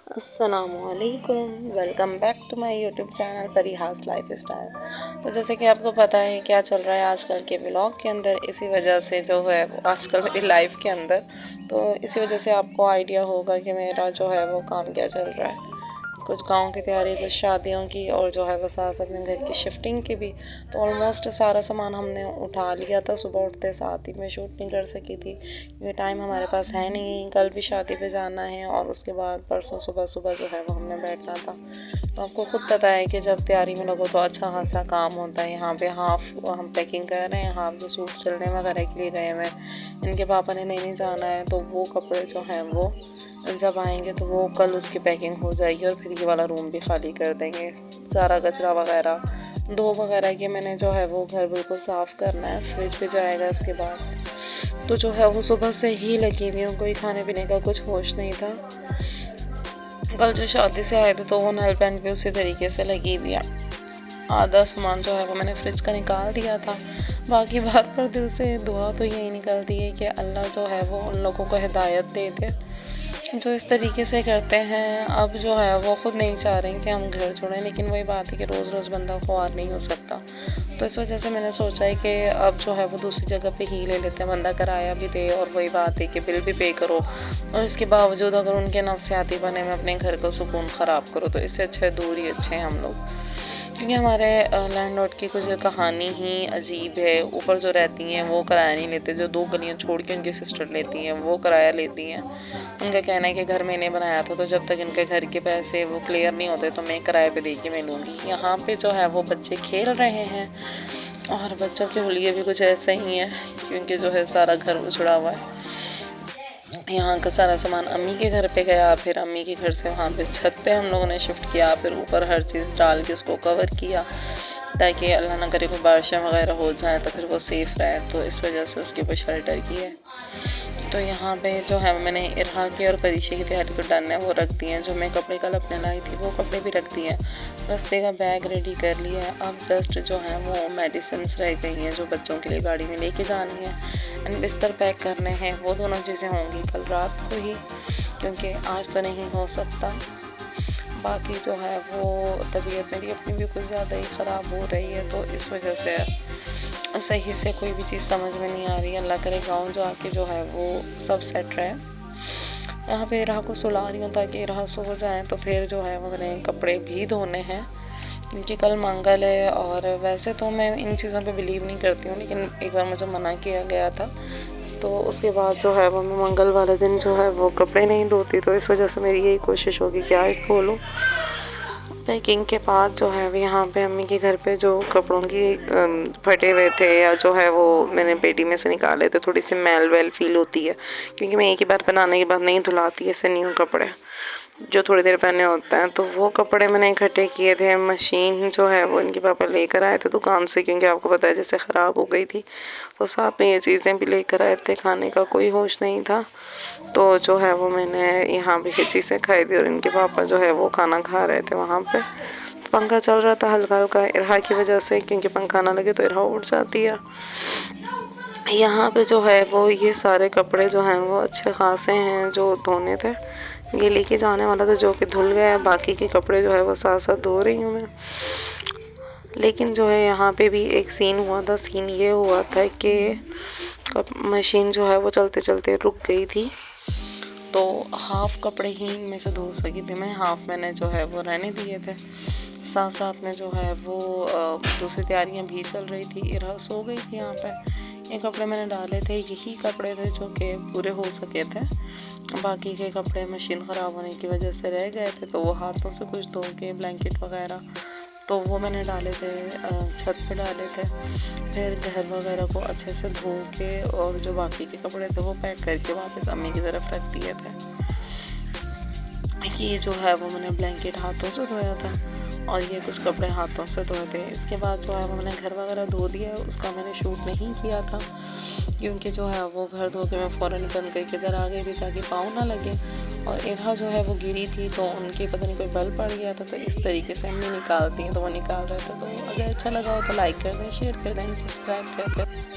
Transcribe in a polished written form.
अस्सलामुअलैकुम, welcome back to my YouTube channel Parihas lifestyle. तो जैसे कि आपको पता है क्या चल रहा है आजकल के व्लॉग के अंदर, इसी वजह से जो है वो आजकल मेरी लाइफ के अंदर, तो इसी वजह से आपको आइडिया होगा कि मेरा जो है वो काम क्या चल रहा है। कुछ गांव की तैयारी, कुछ शादियों की, और जो है वो साथ साथ में घर की शिफ्टिंग की भी। तो ऑलमोस्ट सारा सामान हमने उठा लिया था सुबह उठते साथ ही। मैं शूट नहीं कर सकी थी क्योंकि टाइम हमारे पास है नहीं, कल भी शादी पे जाना है और उसके बाद परसों सुबह सुबह जो है वो हमने बैठना था। तो आपको खुद पता है कि जब तैयारी में लगो तो अच्छा खासा काम होता है। यहाँ पे हाफ हम पैकिंग कर रहे हैं, हाफ जो सूट सिलने वगैरह के लिए गए हुए हैं। इनके पापा ने नहीं जाना है, तो वो कपड़े जो हैं वो जब आएंगे तो वो कल उसकी पैकिंग हो जाएगी और फिर ये वाला रूम भी खाली कर देंगे। सारा कचरा वगैरह धो वगैरह के मैंने जो है वो घर बिल्कुल साफ़ करना है। फ्रिज पे जाएगा इसके बाद। तो जो है वो सुबह से ही लगी हुई हूँ, कोई खाने पीने का कुछ होश नहीं था। कल जो शादी से आए थे तो वो नेल पेंट भी उसी तरीके से लगी हुई है। आधा सामान जो है वो मैंने फ्रिज का निकाल दिया था। बाकी बार पर दिल से दुआ तो यही निकलती है कि अल्लाह जो है वो उन लोगों को हिदायत दे दे जो इस तरीके से करते हैं। अब जो है वो ख़ुद नहीं चाह रहे हैं कि हम घर छोड़ें, लेकिन वही बात है कि रोज़ रोज़ बंदा ख्वार नहीं हो सकता। तो इस वजह से मैंने सोचा है कि अब जो है वो दूसरी जगह पे ही ले लेते हैं, बंदा किराया भी दे और वही बात है कि बिल भी पे करो, और इसके बावजूद अगर उनके नफसियाती बने में अपने घर का सुकून ख़राब करो, तो इससे अच्छे दूर ही अच्छे हैं हम लोग। क्योंकि हमारे लैंडलॉर्ड की कुछ कहानी ही अजीब है। ऊपर जो रहती हैं वो किराया नहीं लेते, जो 2 गलियां छोड़ के उनकी सिस्टर लेती हैं वो किराया लेती हैं। उनका कहना है कि घर मैंने बनाया था, तो जब तक इनके घर के पैसे वो क्लियर नहीं होते तो मैं किराए पे दे के मैं लूँगी। यहाँ पे जो है वो बच्चे खेल रहे हैं और बच्चों के लिए भी कुछ ऐसे ही है, क्योंकि जो है सारा घर उजड़ा हुआ है। यहाँ का सारा सामान अम्मी के घर पे गया, फिर अम्मी के घर से वहाँ पे छत पे हम लोगों ने शिफ्ट किया, फिर ऊपर हर चीज़ डाल के उसको कवर किया ताकि अल्लाह ना करे कोई बारिशें वगैरह हो जाए तो फिर वो सेफ़ रहे। तो इस वजह से उसके ऊपर शेल्टर की है। तो यहाँ पे जो है मैंने इरहा की और परीक्षा की तैयारी को डन है वो रख दी हैं। जो मैं कपड़े कल अपने लाई थी वो कपड़े भी रख दिए हैं। बस्ते का बैग रेडी कर लिया है। अब जस्ट जो है वो मेडिसिन्स रह गई हैं जो बच्चों के लिए गाड़ी में लेके जानी है, एंड बिस्तर पैक करने हैं। वो दोनों चीज़ें होंगी कल रात को ही, क्योंकि आज तो नहीं हो सकता। बाकी जो है वो तबीयत मेरी अपनी भी कुछ ज़्यादा ही ख़राब हो रही है, तो इस वजह से सही से कोई भी चीज़ समझ में नहीं आ रही है। अल्लाह करे गाँव जाके जो है वो सब सेट रहे। यहाँ पे इरहा को सुला रही हूँ ताकि इरहा सो जाए, तो फिर जो है वो मैंने कपड़े भी धोने हैं क्योंकि कल मंगल है। और वैसे तो मैं इन चीज़ों पे बिलीव नहीं करती हूँ, लेकिन एक बार मुझे मना किया गया था, तो उसके बाद जो है वो मैं मंगल वाले दिन जो है वो कपड़े नहीं धोती। तो इस वजह से मेरी यही कोशिश होगी कि आज धो लूँ। पैकिंग के बाद जो है यहाँ पे अम्मी के घर पे जो कपड़ों की फटे हुए थे या जो है वो मैंने पेटी में से निकाले थे, थोड़ी सी मैल वैल फील होती है क्योंकि मैं एक ही बार बनाने के बाद नहीं धुलाती ऐसे न्यू कपड़े जो थोड़ी देर पहने होते हैं। तो वो कपड़े मैंने इकट्ठे किए थे। मशीन जो है वो इनके पापा लेकर आए थे दुकान से, क्योंकि आपको पता है जैसे ख़राब हो गई थी, तो साथ में ये चीज़ें भी लेकर आए थे। खाने का कोई होश नहीं था, तो जो है वो मैंने यहाँ पे ये चीज़ें खाई थी और इनके पापा जो है वो खाना खा रहे थे वहाँ पे। तो पंखा चल रहा था हल्का हल्का इरहा की वजह से, क्योंकि पंखा ना लगे तो इरहा उठ जाती है। यहाँ पे जो है वो ये सारे कपड़े जो हैं वो अच्छे खासे हैं जो धोने थे। ये लेके जाने वाला था जो कि धुल गया। बाकी के कपड़े जो है वो साथ साथ धो रही हूँ मैं। लेकिन जो है यहाँ पे भी एक सीन हुआ था। सीन ये हुआ था कि मशीन जो है वो चलते चलते रुक गई थी, तो हाफ़ कपड़े ही में से धो सकी थी मैं, हाफ़ मैंने जो है वो रहने दिए थे। साथ साथ में जो है वो दूसरी तैयारियां भी चल रही थी। इरहा सो गई थी यहाँ पे। ये कपड़े मैंने डाले थे, यही कपड़े थे जो कि पूरे हो सके थे। बाकी के कपड़े मशीन ख़राब होने की वजह से रह गए थे, तो वो हाथों से कुछ धो के ब्लैंकेट वगैरह तो वो मैंने डाले थे, छत पे डाले थे। फिर घर वगैरह को अच्छे से धो के और जो बाकी के कपड़े थे वो पैक करके वापस अम्मी की तरफ रख दिए थे। ये जो है वो मैंने ब्लैंकेट हाथों से धोया था और ये कुछ कपड़े हाथों से धोए थे। इसके बाद जो है वो मैंने घर वगैरह धो दिया। उसका मैंने शूट नहीं किया था क्योंकि जो है वो घर धो के मैं फ़ौरन निकल कर किधर आ गई थी ताकि पाँव ना लगे। और इरहा जो है वो गिरी थी तो उनके पता नहीं कोई बल पड़ गया था, तो इस तरीके से अम्मी निकालती हैं तो वो निकाल रहे थे। तो अगर अच्छा लगा हो तो लाइक कर दें, शेयर कर दें, सब्सक्राइब कर दें।